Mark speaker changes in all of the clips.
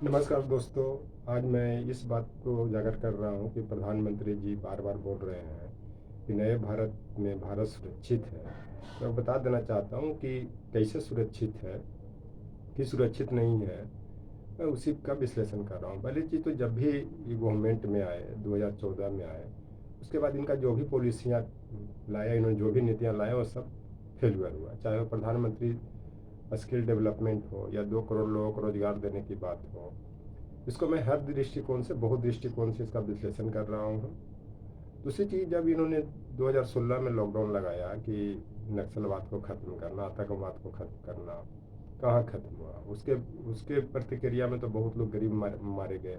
Speaker 1: नमस्कार दोस्तों। आज मैं इस बात को उजागर कर रहा हूँ कि प्रधानमंत्री जी बार बार बोल रहे हैं कि नए भारत में भारत सुरक्षित है। मैं बता देना चाहता हूँ कि कैसे सुरक्षित है, कि सुरक्षित नहीं है। मैं उसी का विश्लेषण कर रहा हूँ। पहली चीज़ तो जब भी ये गवर्नमेंट में आए, 2014 में आए, उसके बाद इनका जो भी पॉलिसियाँ लाया, इन्होंने जो भी नीतियाँ लाए वो सब फेल्यूर हुआ। चाहे वो प्रधानमंत्री स्किल डेवलपमेंट हो या 2 करोड़ लोगों को रोजगार देने की बात हो, इसको मैं हर दृष्टिकोण से, बहुत दृष्टिकोण से इसका विश्लेषण कर रहा हूँ। दूसरी चीज़, जब इन्होंने 2016 में लॉकडाउन लगाया कि नक्सलवाद को ख़त्म करना, आतंकवाद को ख़त्म करना, कहाँ ख़त्म हुआ? उसके उसके प्रतिक्रिया में तो बहुत लोग गरीब मारे गए।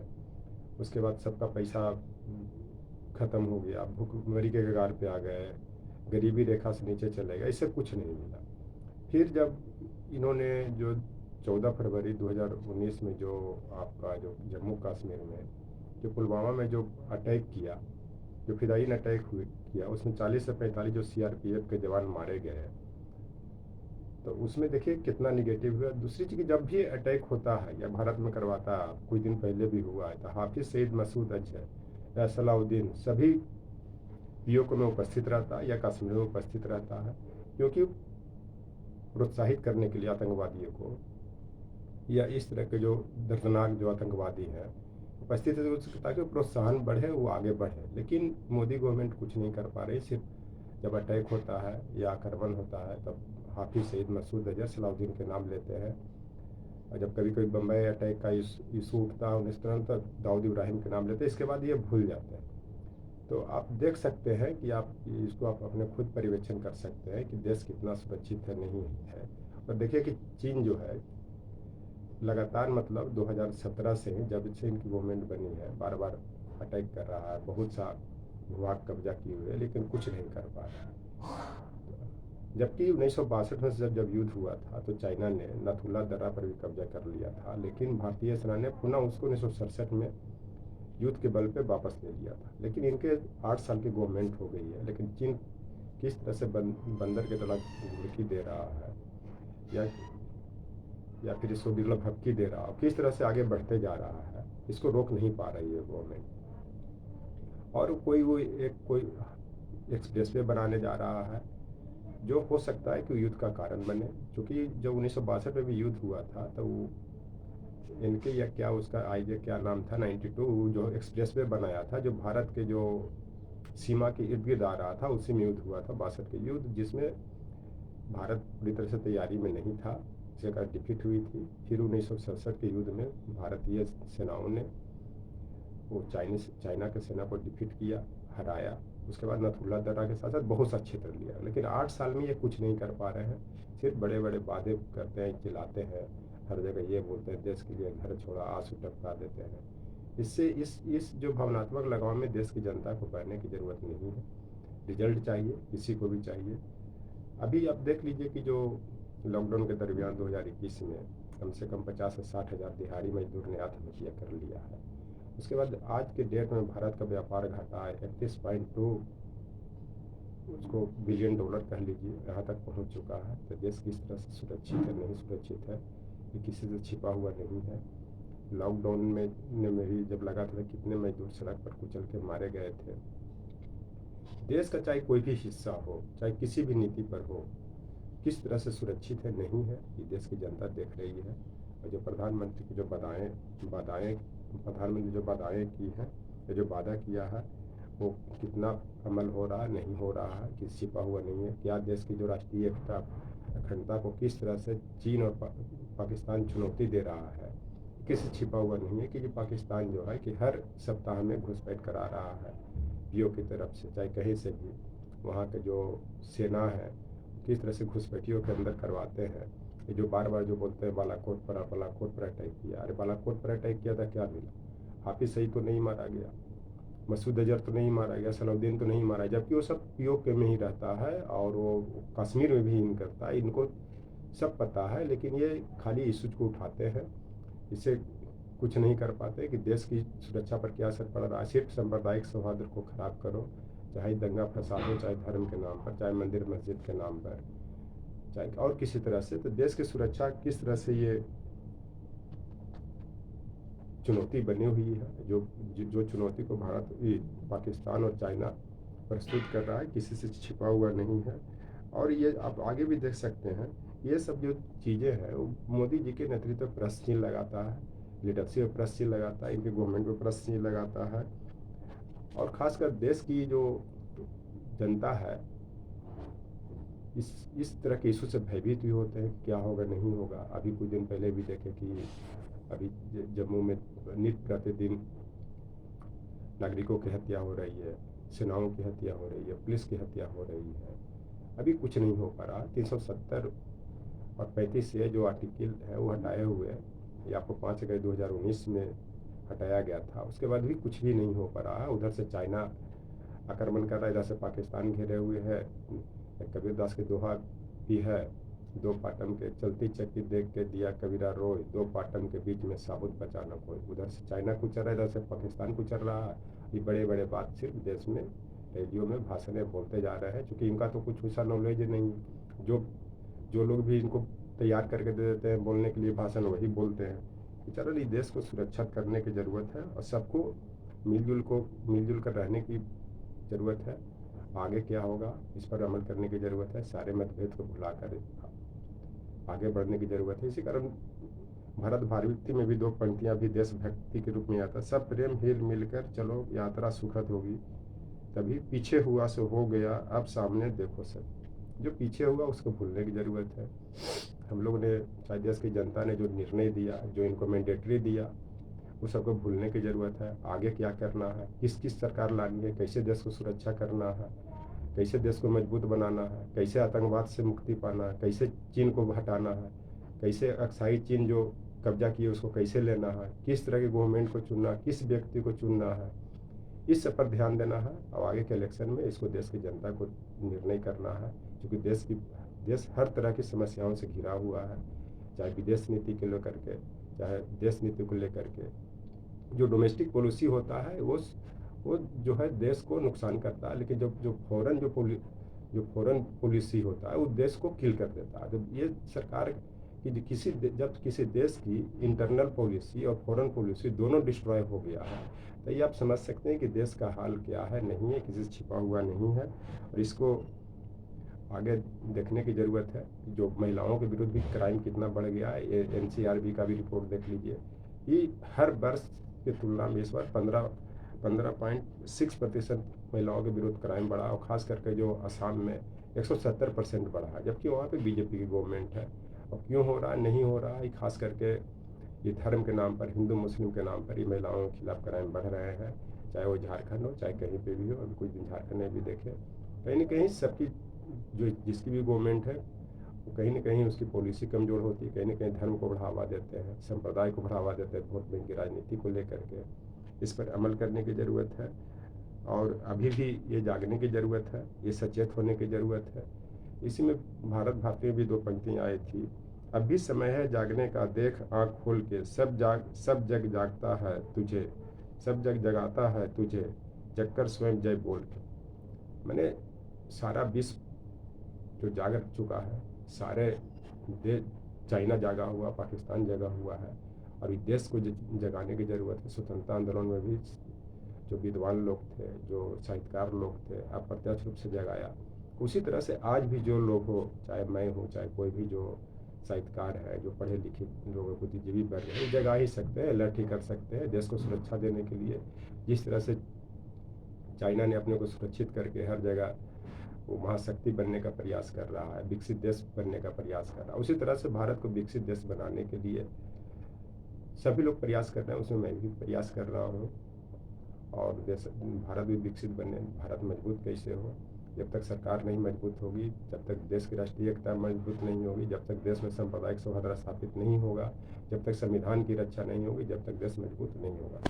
Speaker 1: उसके बाद सबका पैसा ख़त्म हो गया, भूखमरी के कगार पे आ गए, गरीबी रेखा से नीचे चले गए, इससे कुछ नहीं मिला। फिर जब इन्होंने जो 14 फरवरी 2019 में जो आपका जो जम्मू कश्मीर में जो पुलवामा में जो अटैक किया, जो फिदायीन अटैक किया, उसमें 40 से 45 जो सीआरपीएफ के जवान मारे गए, तो उसमें देखिए कितना निगेटिव हुआ। दूसरी चीज़, जब भी अटैक होता है या भारत में करवाता है, कुछ दिन पहले भी हुआ है, तो हाफिज सईद मसूद अजहर या सलाउद्दीन सभी पीओके में उपस्थित रहता है या कश्मीर में उपस्थित रहता है, क्योंकि प्रोत्साहित करने के लिए आतंकवादियों को या इस तरह के जो दर्दनाक जो आतंकवादी हैं उपस्थित है, तो ताकि प्रोत्साहन बढ़े, वो आगे बढ़े। लेकिन मोदी गवर्नमेंट कुछ नहीं कर पा रही। सिर्फ जब अटैक होता है या आक्रमण होता है तब हाफिज सईद मसूद अजहर सलाउद्दीन के नाम लेते हैं, और जब कभी कभी बम्बई अटैक का इशू उठता है 19 तो दाऊद इब्राहिम के नाम लेते हैं। इसके बाद ये भूल जाते हैं। तो आप देख सकते हैं कि आप इसको आप अपने खुद पर्यवेक्षण कर सकते हैं कि देश कितना सुरक्षित है, नहीं है। और देखिए कि चीन जो है लगातार, मतलब 2017 से जब से इनकी गवर्नमेंट बनी है, बार बार अटैक कर रहा है, बहुत सा भूभाग कब्जा किए हुए, लेकिन कुछ नहीं कर पा रहा है। जबकि 1962 में जब जब युद्ध हुआ था तो चाइना ने नथुला दर्रा पर भी कब्जा कर लिया था, लेकिन भारतीय सेना ने पुनः उसको 1967 में युद्ध के बल पे वापस ले लिया था। लेकिन इनके 8 साल की गवर्नमेंट हो गई है, लेकिन चीन किस तरह से बंदर की तरह घुड़की दे रहा है, या फिर इसको बिरला भपकी दे रहा है, किस तरह से आगे बढ़ते जा रहा है, इसको रोक नहीं पा रही है गवर्नमेंट। और कोई एक्सप्रेस वे बनाने जा रहा है जो हो सकता है कि युद्ध का कारण बने, क्योंकि जब 1962 में भी युद्ध हुआ था तो इनके या क्या उसका आईजे क्या नाम था, 92 जो एक्सप्रेस वे बनाया था, जो भारत के जो सीमा के इर्द गिर्द आ रहा था, उसी में युद्ध हुआ था, 62 के युद्ध, जिसमें भारत पूरी तरह से तैयारी में नहीं था, इस जगह डिफीट हुई थी। फिर 1967 के युद्ध में भारतीय सेनाओं ने वो चाइना के सेना को डिफीट किया, हराया। उसके बाद नथुल्ला दर्रा के साथ साथ बहुत सा क्षेत्र लिया, लेकिन 8 साल में ये कुछ नहीं कर पा रहे हैं। सिर्फ बड़े बड़े वादे करते हैं, चिल्लाते हैं, हर जगह ये बोलते हैं देश के लिए घर छोड़ा, आंसू टपका देते हैं। इससे इस जो भावनात्मक लगाव में देश की जनता को पड़ने की ज़रूरत नहीं है। रिजल्ट चाहिए, किसी को भी चाहिए। अभी आप देख लीजिए कि जो लॉकडाउन के दरमियान 2021 में कम से कम 50 से 60 हज़ार दिहाड़ी मजदूर ने आत्महत्या कर लिया है। उसके बाद आज के डेट में भारत का व्यापार घाटा है 31.2 उसको बिलियन डॉलर कह लीजिए, यहाँ तक पहुँच चुका है। तो देश किस तरह से सुरक्षित है, नहीं सुरक्षित है, ये किसी से छिपा हुआ नहीं है। लॉकडाउन में भी जब लगा था कितने मजदूर सड़क पर कुचल के मारे गए थे। देश का चाहे कोई भी हिस्सा हो, चाहे किसी भी नीति पर हो, किस तरह से सुरक्षित है, नहीं है, ये देश की जनता देख रही है। और जो प्रधानमंत्री की जो बाधाएं प्रधानमंत्री जो बाधाएं की हैं, या जो वादा किया है, वो कितना अमल हो रहा है, नहीं हो रहा है, किस छिपा हुआ नहीं है। क्या देश की जो राष्ट्रीय एकता अखंडता को किस तरह से चीन और पाकिस्तान चुनौती दे रहा है, किसी छिपा हुआ नहीं है। कि जो पाकिस्तान जो है कि हर सप्ताह में घुसपैठ करा रहा है पीओ की तरफ से, चाहे कहीं से भी। वहाँ के जो सेना है किस तरह से घुसपैठियों के अंदर करवाते हैं। ये जो बार बार जो बोलते हैं बालाकोट पर अटैक किया, अरे बालाकोट पर अटैक किया था, क्या मिला? हाफिज सईद तो नहीं मारा गया, मसूद अजहर तो नहीं मारा गया, सलाउद्दीन तो नहीं मारा, जबकि वो सब पीओके में ही रहता है और वो कश्मीर में भी इन करता है। इनको सब पता है, लेकिन ये खाली इशूज को उठाते हैं, इससे कुछ नहीं कर पाते कि देश की सुरक्षा पर क्या असर पड़ रहा है। सिर्फ सांप्रदायिक सौहार्द को खराब करो, चाहे दंगा फसाद हो, चाहे धर्म के नाम पर, चाहे मंदिर मस्जिद के नाम पर, चाहे और किसी तरह से, तो देश की सुरक्षा किस तरह से ये चुनौती बनी हुई है, जो चुनौती को भारत पाकिस्तान और चाइना प्रस्तुत कर रहा है, किसी से छिपा हुआ नहीं है। और ये आप आगे भी देख सकते हैं, ये सब जो चीज़ें हैं वो मोदी जी के नेतृत्व पर प्रश्न लगाता है, लीडरशिप पर प्रश्न लगाता है, इनके गवर्नमेंट पर प्रश्न लगाता है। और ख़ासकर देश की जो जनता है इस तरह के इशू से भयभीत भी होते हैं, क्या होगा नहीं होगा। अभी कुछ दिन पहले भी देखे कि अभी जम्मू में नित्य प्रतिदिन नागरिकों की हत्या हो रही है, सेनाओं की हत्या हो रही है, पुलिस की हत्या हो रही है, अभी कुछ नहीं हो पा रहा। 370 और 35 से जो आर्टिकल है वो हटाए हुए हैं, ये आपको 5 अगस्त 2019 में हटाया गया था, उसके बाद भी कुछ भी नहीं हो पा रहा है। उधर से चाइना आक्रमण कर रहा है, इधर से पाकिस्तान घेरे हुए है। कबीरदास के दोहा भी है, दो पाटन के चलती चक्की देख के दिया कबीरा रोए, दो पाटन के बीच में साबुत बचा न कोई। उधर से चाइना कुचल रहा है, इधर से पाकिस्तान कुचल रहा है। ये बड़े बड़े बात सिर्फ देश में रेडियो में भाषणें बोलते जा रहे हैं, क्योंकि इनका तो कुछ वैसा नॉलेज नहीं। जो लोग भी इनको तैयार करके दे देते हैं बोलने के लिए भाषण, वही बोलते हैं। चलो, इस देश को सुरक्षित करने की ज़रूरत है और सबको मिलजुल कर रहने की ज़रूरत है। आगे क्या होगा इस पर अमल करने की ज़रूरत है, सारे मतभेद को भुलाकर आगे बढ़ने की ज़रूरत है। इसी कारण भरत भारती में भी 2 पंक्तियाँ भी देशभक्ति के रूप में आता है, सब प्रेम हिल मिलकर चलो यात्रा सुखद होगी, तभी पीछे हुआ सो हो गया अब सामने देखो सब। जो पीछे हुआ उसको भूलने की ज़रूरत है। हम लोग ने, शायद देश की जनता ने जो निर्णय दिया, जो इनको मैंडेटरी दिया, वो सबको भूलने की ज़रूरत है। आगे क्या करना है, किस सरकार लानी है, कैसे देश को सुरक्षा करना है, कैसे देश को मजबूत बनाना है, कैसे आतंकवाद से मुक्ति पाना है, कैसे चीन को हटाना है, कैसे अक्साई चीन जो कब्जा किए उसको कैसे लेना है, किस तरह के गवर्नमेंट को चुनना, किस व्यक्ति को चुनना है, इस सब पर ध्यान देना है। और आगे के इलेक्शन में इसको देश की जनता को निर्णय करना है, क्योंकि देश हर तरह की समस्याओं से घिरा हुआ है, चाहे विदेश नीति को लेकर के, चाहे देश नीति को लेकर के। जो डोमेस्टिक पॉलिसी होता है वो जो है देश को नुकसान करता है, लेकिन जो फॉरेन पॉलिसी होता है वो देश को किल कर देता है। जब ये सरकार कि जब किसी देश की इंटरनल पॉलिसी और फॉरेन पॉलिसी दोनों डिस्ट्रॉय हो गया है, तो ये आप समझ सकते हैं कि देश का हाल क्या है, नहीं है, किसी से छिपा हुआ नहीं है। और इसको आगे देखने की ज़रूरत है। जो महिलाओं के विरुद्ध भी क्राइम कितना बढ़ गया है, ये NCRB का भी रिपोर्ट देख लीजिए। ये हर वर्ष की तुलना में इस बार 15.6% महिलाओं के विरुद्ध क्राइम बढ़ा, और ख़ास करके जो असम में 170% बढ़ा है, जबकि वहाँ पे बीजेपी की गवर्नमेंट है। और क्यों हो रहा है, नहीं हो रहा है, खास करके ये धर्म के नाम पर, हिंदू मुस्लिम के नाम पर ये महिलाओं के खिलाफ क्राइम बढ़ रहे हैं, चाहे वो झारखंड हो चाहे कहीं पे भी हो। अभी कुछ दिन झारखंड में भी देखे, कहीं न कहीं सबकी जो जिसकी भी गवर्नमेंट है वो कहीं न कहीं उसकी पॉलिसी कमज़ोर होती है, कहीं न कहीं धर्म को बढ़ावा देते हैं, संप्रदाय को बढ़ावा देते हैं, वोट बैंक की राजनीति को लेकर के। इस पर अमल करने की ज़रूरत है, और अभी भी ये जागने की ज़रूरत है, ये सचेत होने की ज़रूरत है। इसी में भारत भारती में भी 2 पंक्तियाँ आई थी, अब भी समय है जागने का, देख आँख खोल के, सब जग जागता है तुझे, सब जग जगाता है तुझे, जगकर स्वयं जय बोल के। मैंने सारा विश्व जो जाग चुका है, सारे देश, चाइना जागा हुआ, पाकिस्तान जगा हुआ है, और इस देश को जगाने की ज़रूरत है। स्वतंत्रता आंदोलन में भी जो विद्वान लोग थे, जो साहित्यकार लोग थे, अप्रत्यक्ष रूप से जगाया। उसी तरह से आज भी जो लोग हो, चाहे मैं हूँ चाहे कोई भी जो साहित्यकार है, जो पढ़े लिखे लोगों को बुद्धिजीवी वर्ग है, जगा ही सकते हैं, अलर्ट ही कर सकते हैं देश को सुरक्षा देने के लिए। जिस तरह से चाइना ने अपने को सुरक्षित करके हर जगह वो महाशक्ति बनने का प्रयास कर रहा है, विकसित देश बनने का प्रयास कर रहा है, उसी तरह से भारत को विकसित देश बनाने के लिए सभी लोग प्रयास कर रहे हैं, उसमें मैं भी प्रयास कर रहा हूँ। और देश भारत भी विकसित बने, भारत मजबूत कैसे हो, जब तक सरकार नहीं मजबूत होगी, जब तक देश की राष्ट्रीय एकता मजबूत नहीं होगी, जब तक देश में सांप्रदायिक सौहार्द स्थापित नहीं होगा, जब तक संविधान की रक्षा नहीं होगी, जब तक देश मजबूत नहीं होगा।